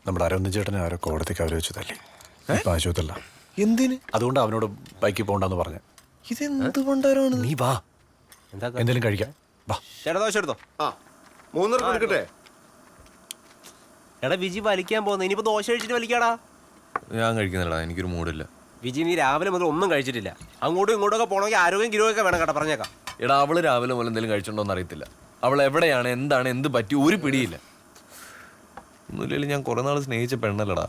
നമ്മുടെ അരവിന്ദൻ ചേട്ടനെ ആരോ കോടതിക്ക് അവരെ വെച്ച് തല്ലി. ഇപ്പം ആശുപത്രിയല്ല. എന്തിന്? അതുകൊണ്ട് അവനോട് ബൈക്കിൽ പോകണ്ടെന്ന് പറഞ്ഞു. ഇതെന്ത് കൊണ്ടാരാണ്? നീ വാ, എന്തെങ്കിലും കഴിക്കാം. വാ. ചേട്ടാ ദോശ എടുത്തോ. ആ 3 എടുക്കട്ടെ. എടാ വിജി വലിക്കാൻ പോകുന്നു. ഇനിയിപ്പോ ദോശ കഴിച്ചിട്ട് വലിക്കാടാ. ഞാൻ കഴിക്കുന്നില്ലടാ, എനിക്കൊരു മൂടില്ല. വിജി നീ രാവിലെ മുതൽ ഒന്നും കഴിച്ചിട്ടില്ല. അങ്ങോട്ടും ഇങ്ങോട്ടൊക്കെ പോകണമെങ്കിൽ ആരോഗ്യം കിലോയൊക്കെ വേണം കേട്ടോ, പറഞ്ഞേക്കാം. എടാ അവള് രാവിലെ മുതൽ എന്തെങ്കിലും കഴിച്ചിട്ടുണ്ടോന്ന് അറിയത്തില്ല. അവൾ എവിടെയാണ്, എന്താണ്, എന്ത് പറ്റി ഒരു പിടിയില്ല. ഒന്നുമില്ലെങ്കിൽ ഞാൻ കുറെ നാൾ സ്നേഹിച്ച പെണ്ണല്ലടാ.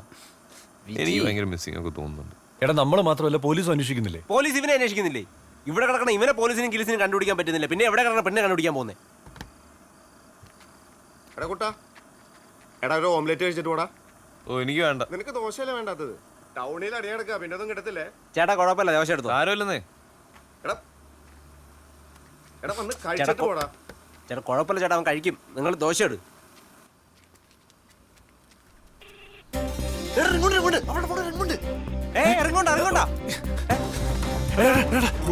എനിക്ക് ഭയങ്കര മിസ്സിംഗ് ഒക്കെ തോന്നുന്നുണ്ട്. എടാ നമ്മൾ മാത്രമല്ല, പോലീസും അന്വേഷിക്കുന്നില്ലേ? പോലീസ് ഇവനെ അന്വേഷിക്കുന്നില്ലേ? ഇവിടെ കിടക്കണം ഇവനെ പോലീസിനും കിലീസിനും കണ്ടുപിടിക്കാൻ പറ്റുന്നില്ല. പിന്നെ എവിടെ കിടക്കണം പെണ്ണെ കണ്ടുപിടിക്കാൻ പോകുന്നേ? എടാ കുട്ടാ, എടാ ഒരു ഓംലെറ്റ് കഴിച്ചിട്ട് പോടാ. ഓ എനിക്ക് വേണ്ട. നിനക്ക് ദോശയല്ലേ വേണ്ടാത്തത്? ടൗണിൽ അടിയടക്കുക, പിന്നെ ഒന്നും കിട്ടത്തില്ലേ? ചേട്ടാ കുഴപ്പമില്ല, ദോശ എടുത്തോ. ആരോല്ലെന്നേ. എടാ എടാ വന്ന് കഴിച്ചിട്ട് പോടാ. ചേട്ടാ കുഴപ്പമില്ല ചേട്ടാ, അവൻ കഴിക്കും. നിങ്ങൾ ദോശ എടു. ഇറങ്ങോണ്ടാ.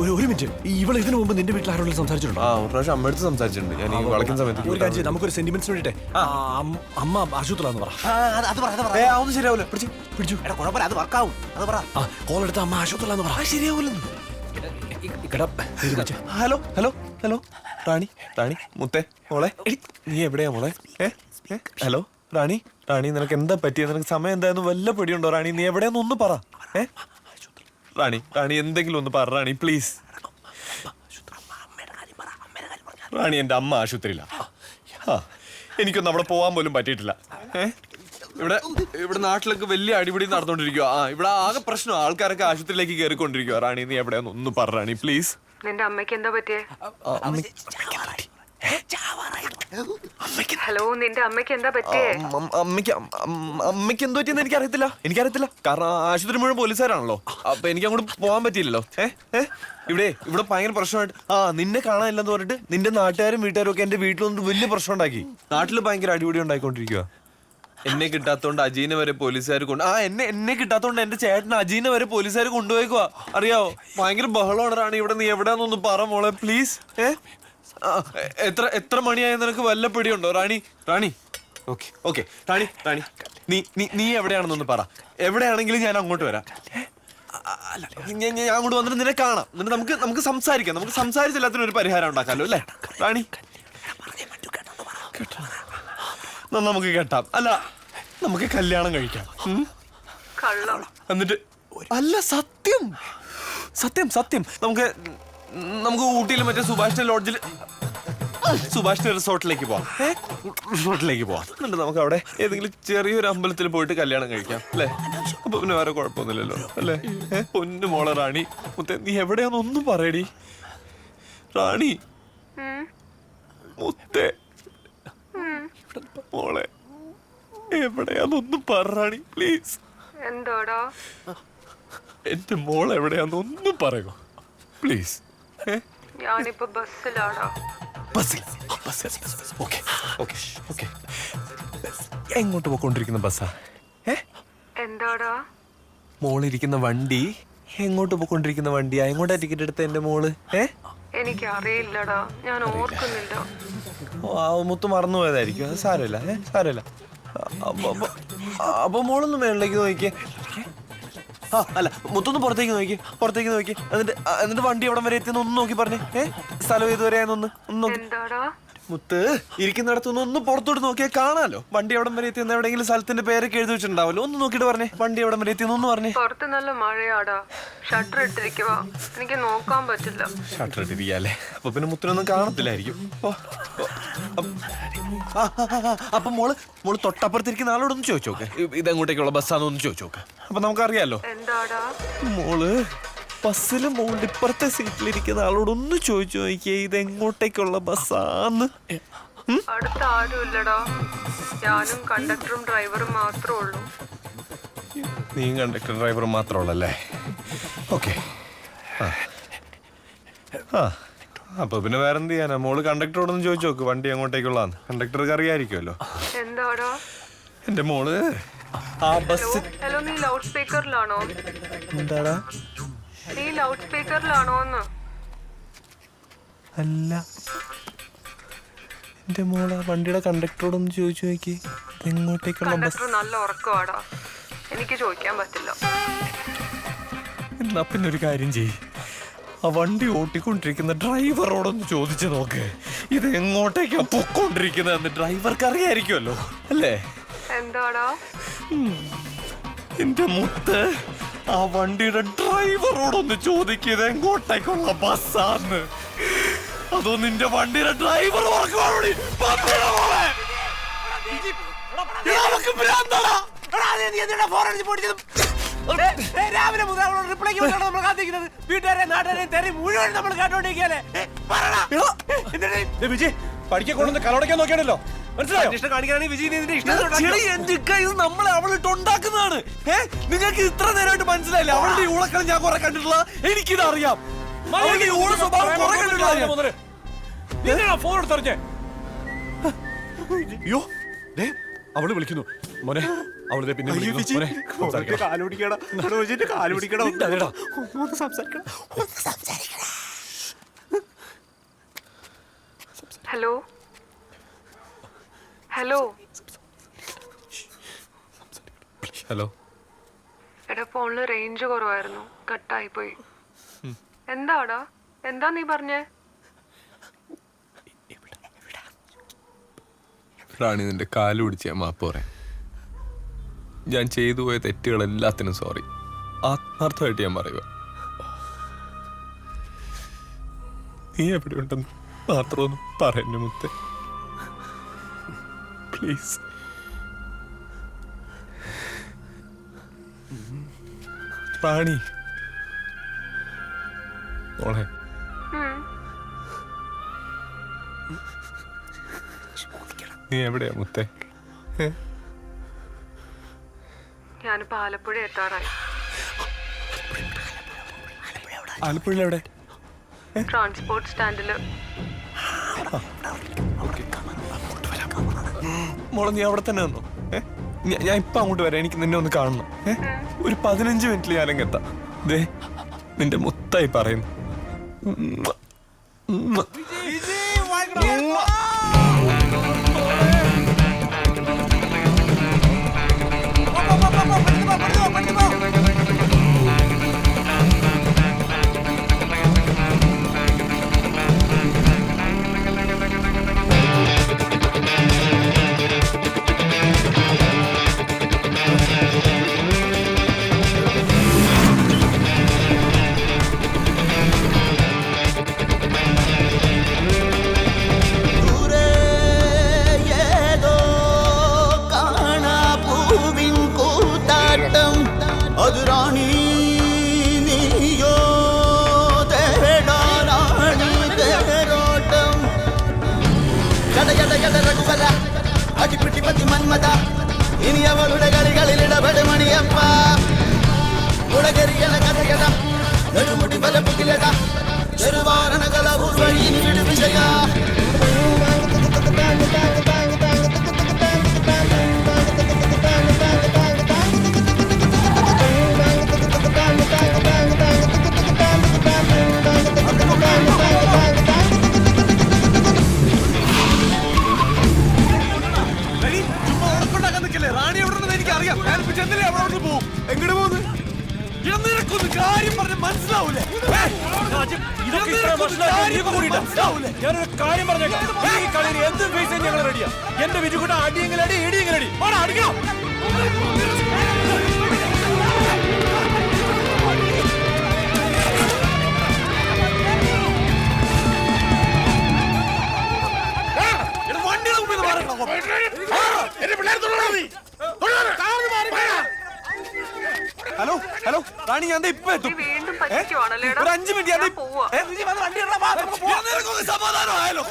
ഒരു മിനിറ്റ്, ഇവൾ ഇതിനു മുമ്പ് നിന്റെ വീട്ടിൽ ആരോടും സംസാരിച്ചിട്ടുണ്ടോ? ആ ഒരു പ്രാവശ്യം അമ്മ അടുത്ത് സംസാരിച്ചിട്ടുണ്ട്. ഞാൻ ഈ വളയ്ക്കുന്ന സമയത്ത്. ഒരു കാര്യം ചെയ്യ്, നമുക്കൊരു സെന്റിമെന്റ്സ് വേണ്ടിട്ടെ അമ്മ ആശുപത്രിയിലാന്ന് പറ. ഒന്നും ശരിയാവൂല. പിടിച്ചു. എടാ കുഴപ്പമില്ല, അത് വർക്കാവും. അത് പറ. കോൾ എടുത്ത അമ്മ ആശുപത്രിയിലാന്ന് പറ. ശരിയാവൂലെന്ന്. ഹലോ ഹലോ ഹലോ റാണി, റാണി മുത്തേ മോളെ, നീ എവിടെയാ മോളെ? ഹലോ റാണി, റാണി നിനക്ക് എന്താ പറ്റിയത്? നിനക്ക് സമയം എന്തായിരുന്നു? വല്ല പേടിയുണ്ടോ റാണി? നീ എവിടെയാന്ന് ഒന്ന് പറ. റാണി, റാണി എന്തെങ്കിലും ഒന്ന് പറ റാണി പ്ലീസ്. റാണി എന്റെ അമ്മ ആശുപത്രിയില്ല. എനിക്കൊന്നും അവിടെ പോകാൻ പോലും പറ്റിയിട്ടില്ല. ഇവിടെ നാട്ടിലൊക്കെ വലിയ അടിപിടി നടന്നുകൊണ്ടിരിക്കുക. ഇവിടെ ആകെ പ്രശ്നം, ആൾക്കാരൊക്കെ ആശുപത്രിയിലേക്ക് കയറിക്കൊണ്ടിരിക്കുക. റാണി നീ എവിടെയാന്ന് ഒന്ന് പറ റാണി പ്ലീസ്. നിന്റെ അമ്മയ്ക്ക് എന്താ പറ്റിയേ? ഹലോ, നിന്റെ അമ്മയ്ക്ക് എന്താ പറ്റിയേ? അമ്മയ്ക്ക് എന്തോ പറ്റിയെന്ന് എനിക്കറിയത്തില്ല. കാരണം ആശുപത്രി മുഴുവൻ പോലീസുകാരാണല്ലോ. അപ്പൊ എനിക്ക് അങ്ങോട്ട് പോകാൻ പറ്റിയില്ലല്ലോ. ഇവിടെ ഭയങ്കര പ്രശ്നമായിട്ട് നിന്നെ കാണാനില്ലെന്ന് പറഞ്ഞിട്ട് നിന്റെ നാട്ടുകാരും വീട്ടുകാരും ഒക്കെ എന്റെ വീട്ടിൽ വന്നിട്ട് വലിയ പ്രശ്നം ഉണ്ടാക്കി. നാട്ടിൽ ഭയങ്കര അടിപിടി ഉണ്ടായിക്കൊണ്ടിരിക്കുക. എന്നെ കിട്ടാത്തോണ്ട് അജീനെ വരെ പോലീസുകാർ എന്നെ കിട്ടാത്തോണ്ട് എന്റെ ചേട്ടന് അജീനെ വരെ പോലീസുകാർ കൊണ്ടുപോയിക്കുക. അറിയാവോ? ഭയങ്കര ബഹളമാണ് റാണി ഇവിടെ. നീ എവിടെയാന്നൊന്ന് പറ മോളെ പ്ലീസ്. എത്ര മണിയായ നിനക്ക് വല്ല പിടിയുണ്ടോ റാണി? റാണി ഓക്കെ റാണി, നീ എവിടെയാണെന്നൊന്ന് പറ. എവിടെയാണെങ്കിലും ഞാൻ അങ്ങോട്ട് വരാം. ഞാൻ അങ്ങോട്ട് വന്നിട്ട് നിന്നെ കാണാം. എന്നിട്ട് നമുക്ക് സംസാരിക്കാം. നമുക്ക് സംസാരിച്ച് എല്ലാത്തിനും ഒരു പരിഹാരം ഉണ്ടാക്കാമല്ലോ അല്ലേ റാണി? നമുക്ക് കേട്ടാം. അല്ല നമുക്ക് കല്യാണം കഴിക്കാം. എന്നിട്ട് അല്ല സത്യം നമുക്ക് ഊട്ടിയിൽ മറ്റേ സുഭാഷിന്റെ റിസോർട്ടിലേക്ക് പോവാം. എന്നിട്ട് നമുക്ക് അവിടെ ഏതെങ്കിലും ചെറിയൊരു അമ്പലത്തിൽ പോയിട്ട് കല്യാണം കഴിക്കാം അല്ലേ? അപ്പൊ പിന്നെ വേറെ കുഴപ്പമൊന്നുമില്ലല്ലോ അല്ലേ? പൊന്നു മോളെ റാണി മുത്തേ, നീ എവിടെയാന്നൊന്നും പറയടി റാണി. മുത്തേ മോളെ എവിടെയാന്നൊന്നും പറ റാണി പ്ലീസ്. എന്താടാ? എന്റെ മോൾ എവിടെയാന്നൊന്നും പറയോ പ്ലീസ്. ഞാനിപ്പോ ബസ്സിലാടാ. എങ്ങോട്ട് പോയിക്കൊണ്ടിരിക്കുന്ന ബസ്സാ? എന്താടാ? മോളിരിക്കുന്ന വണ്ടി എങ്ങോട്ട് പോയിക്കൊണ്ടിരിക്കുന്ന വണ്ടിയാ? എങ്ങോട്ടാ ടിക്കറ്റ് എടുത്ത എന്റെ മോള്? എനിക്ക് അറിയില്ലടാ, ഞാൻ ഓർക്കുന്നില്ല. മുത്ത് മറന്നു പോയതായിരിക്കും. അത് സാരമില്ല. അപ്പൊ മോളൊന്ന് മേളിലേക്ക് നോക്കിയേ. അല്ല മുത്തൊന്ന് പുറത്തേക്ക് നോക്കി. എന്നിട്ട് വണ്ടി എവിടം വരെ എത്തിയെന്ന് ഒന്ന് നോക്കി പറഞ്ഞേ. സ്ഥലം ഏതുവരെയാന്നൊന്ന് നോക്കി. മുത്ത് ഇരിക്കുന്നിടത്തുനിന്ന് ഒന്ന് പുറത്തോട്ട് നോക്കിയാൽ കാണാലോ വണ്ടി എവിടം വരെ എത്തിയെന്ന്. എവിടെയെങ്കിലും സ്ഥലത്തിന്റെ പേരൊക്കെ എഴുതി വെച്ചിട്ടുണ്ടാവല്ലോ. ഒന്ന് നോക്കിയിട്ട് പറഞ്ഞേ വണ്ടി എവിടം വരെ എത്തിയെന്ന് ഒന്ന് പറഞ്ഞേ. പുറത്ത് നല്ല മഴയാടാ, ഷട്ടർ ഇട്ടിരിക്കുവാ, എനിക്ക് നോക്കാൻ പറ്റില്ല. ഷട്ടർ ഇട്ടിരിക്കല്ലേ? അപ്പൊ പിന്നെ മുത്തിനൊന്നും കാണത്തില്ലായിരിക്കും. അപ്പൊ മോള് തൊട്ടപ്പുറത്തിരിക്കുന്ന ആളോടൊന്ന് ചോദിച്ചു നോക്ക്, ഇതെങ്ങോട്ടേക്കുള്ള ബസ്സാന്നൊന്ന് ചോദിച്ചു നോക്ക്. അപ്പൊ നമുക്കറിയാലോ. എന്താടാ? മോള് ബസ്സില് മോളുടെ ഇപ്പുറത്തെ സീറ്റിലിരിക്കുന്ന ആളോടൊന്ന് ചോദിച്ചു നോക്കിയേ ഇതെങ്ങോട്ടേക്കുള്ള ബസ്സാന്ന്. അടുത്ത ആരുമില്ലടാ, ഞാനും കണ്ടക്ടറും ഡ്രൈവറും മാത്രമേ ഉള്ളൂ. നീ കണ്ടക്ടർ ഡ്രൈവറും മാത്രമുള്ളല്ലേ? ഓക്കെ. അപ്പൊ പിന്നെ വേറെന്ത് ചെയ്യാനാ? മോള് കണ്ടക്ടറോടൊന്ന് ചോദിച്ചു നോക്ക് വണ്ടി എങ്ങോട്ടേക്കുള്ളാന്ന്. കണ്ടക്ടർക്ക് അറിയായിരിക്കുമല്ലോ. എന്താടാ? എന്റെ മോള് ആ ബസ്. ഹലോ, നീ ലൗഡ് സ്പീക്കറിലാണോ? എന്താടാ? നീ ലൗഡ് സ്പീക്കറിലാണോന്ന്? അല്ല, എന്റെ മോള് വണ്ടിയുടെ കണ്ടക്ടറോടൊന്ന് ചോദിച്ചു നോക്കി. എങ്ങോട്ടേക്കുള്ള ബസ്? കണ്ടക്ടർ നല്ല ഉറക്കമാടാ, എനിക്ക് ചോദിക്കാൻ പറ്റില്ല. എന്നാ പിന്നെ ഒരു കാര്യം ചെയ്യ്, ആ വണ്ടി ഓട്ടിക്കൊണ്ടിരിക്കുന്ന ഡ്രൈവറോടൊന്ന് ചോദിച്ചു നോക്ക്, ഇത് എങ്ങോട്ടേക്കാ പൊക്കോണ്ടിരിക്കുന്നതെന്ന്. ഡ്രൈവർക്ക് അറിയായിരിക്കുമല്ലോ അല്ലേ? എന്താടാ? എന്റെ മുത്ത്, ആ വണ്ടിയുടെ ഡ്രൈവറോടൊന്ന് ചോദിക്കുന്നത് എങ്ങോട്ടേക്കുള്ള ബസ്സാന്ന്. അതോ നിന്റെ വണ്ടിയുടെ ഡ്രൈവർ രാവിലെ മുതൽ അവളോട് റിപ്ലൈക്ക് വേണ്ടിയാണ് നമ്മൾ കാത്തിരിക്കുന്നത്. വീട്ടുകാരെ നാട്ടുകാരെ തെറി മുഴുവൻ നമ്മൾ കേട്ടോണ്ടിരിക്കുകയല്ലേ. വിജയ് പഠിക്കാൻ കൊണ്ടുവന്ന് കലോടയ്ക്കാൻ നോക്കിയാണല്ലോ, മനസ്സിലായോ? ഇഷ്ടം കാണിക്കുകയാണെങ്കിൽ വിജയ് നിന്റെ ഇഷ്ടം നമ്മളെ അവളിട്ട് ഉണ്ടാക്കുന്നതാണ്. നിങ്ങൾക്ക് ഇത്ര നേരമായിട്ട് മനസ്സിലായില്ല? അവളുടെ ഈ ഊളക്കളി ഞാൻ കുറെ കണ്ടിട്ടുള്ള, എനിക്കിത് അറിയാം. അവളുടെ ഈ ഊള സ്വഭാവം കുറെ കണ്ടിട്ടുള്ള. ഫോൺ എടുത്തറിഞ്ഞേ. അയ്യോ ദേ അവള് വിളിക്കുന്നു മോനെ, അവളിതേ പിന്നെ വിളിക്കുന്നു. മോനെ, സംസാരിക്കണം. കാലുപിടിക്കണം, കാലുപിടിക്കണം. ഇതാ, ഒന്ന് സംസാരിക്കണം. Hello hello hello. എടാ, ഫോണില് റേഞ്ച് കുറവായിരുന്നു, കട്ടായി പോയി. എന്താടാ, എന്താ നീ പറഞ്ഞേ? റാണി, നിന്റെ കാല് പിടിച്ച് ഞാൻ മാപ്പ് പറയാം. ഞാൻ ചെയ്തു പോയ തെറ്റുകളെല്ലാത്തിനും സോറി. ആത്മാർത്ഥമായിട്ട് ഞാൻ പറയുക. നീ എവിടെ ഉണ്ടെന്ന് മാത്രമൊന്നും പറഞ്ഞു മുത്തേ, പ്ലീസ്. റാണി മോളെ, നീ എവിടെയാ മുത്തേ? ഞാനിപ്പോ ആലപ്പുഴ എത്താറായി. ആലപ്പുഴയിൽ എവിടെ? ട്രാൻസ്പോർട്ട് സ്റ്റാൻഡില്. മോളെ, നീ അവിടെ തന്നെ നിന്നോ. ഞാൻ ഇപ്പൊ അങ്ങോട്ട് വരാം, എനിക്ക് നിന്നെ ഒന്ന് കാണണം. ഒരു 15 മിനിറ്റിൽ ഞാനങ്ങ് എത്താം. ദേ നിന്റെ മുത്തായി പറയുന്നു. ഇനി അവളുടെ കളികളിൽ ഇടപെടും മണിയപ്പ. ഉടകരികള കഥകഥ നെടുമുടി ബലപ്പുകിലത ചെറുവാരണ കലപൂർവഴി വിടുവിജയ. റാണി എവിടെ ഉണ്ടെന്ന് എനിക്കറിയാം. ഞാനിപ്പോ ചെന്നില്ലേ അവളോട് പോകും. എങ്ങോട്ട് പോകുന്നു? നിനക്കൊന്ന് കാര്യം പറഞ്ഞ് മനസ്സിലാവൂലേ? ഞാനൊരു കാര്യം പറഞ്ഞേക്കാം, ഈ കളിയിൽ എന്ത് പൈസ ഞങ്ങൾ റെഡിയാ. എന്റെ വിജുകൂട്ട അടിയെങ്കിലും അടി, ഇടിയെങ്കിലും അടി. അടിക്കണം. ഹലോ ഹലോ റാണി, ഞാൻ ഇപ്പൊ എത്തും. നീ വീണ്ടും പറ്റിക്കുവാണല്ലേ? ഒരു 5 മിനിറ്റ്. സമാധാനമായാലോ?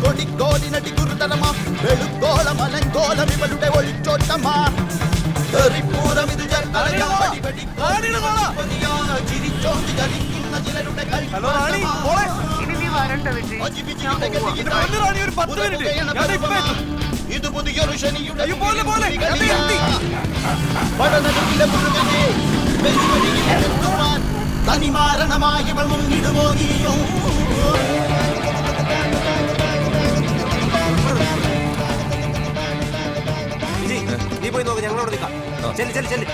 കൊടിക്കോലിനടി ഗുരുതരമാ വെളുക്കോളം അലങ്കോലം ഇവളുടെ ഒളിച്ചോട്ടമാ. പൂരം ഇത് ഹലോ റാണി മോളെ ഇനി നീ വരണ്ട വിജയ്. റാണി ഒരു 10 മിനിറ്റ് ഞാൻ ഇപ്പൊ എത്തും. ഇത് പുതിയൊരു ശനിയുടെ അയ്യോ, പോലെ പോലെ അത് എത്തി. പടനടുക്കിലെ മുഴുവനെ വെല്ലുവിളിയിലെത്തുവാൻ തനിമാരണമായി ഇവൾ മുന്നിടുമോ നീയോ വിജയ് നീ പോയി നോക്ക്, ഞങ്ങളോട് നിൽക്കാം. ചെല്ലി ചെല്ലി ചെല്ലി.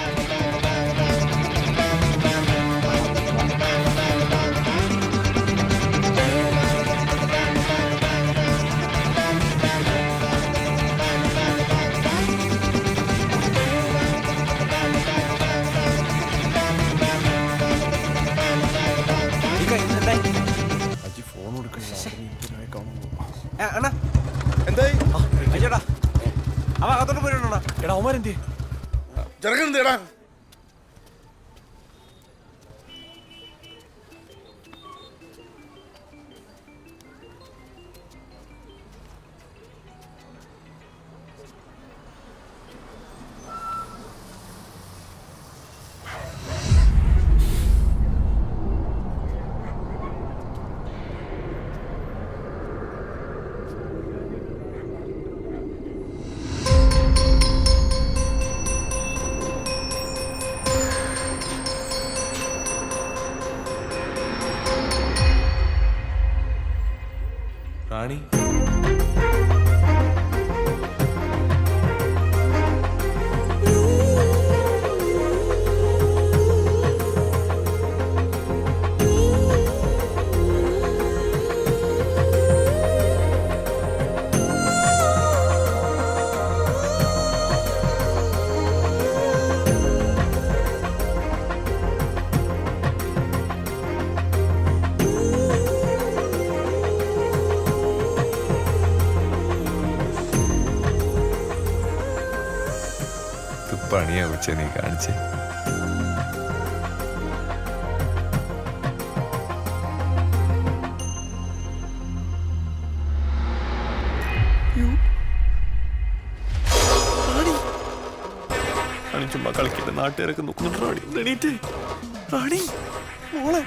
ഫോൺ അണ്ണാ എന്തായി ചേട്ടാ അവ അകത്തോട്ട് പോയിട്ടുണ്ടോ? എടാ അവന്മാരെന്തേ? ചെറുക്കനെന്തേടാ? റാണി പണിയാ ഉച്ച നീ കാണിച്ചേ. ചുമ്മാ കളിക്കില്ല, നാട്ടുകാരൊക്കെ നോക്കുന്നുണ്ട്. റാണി റാണി മോളെ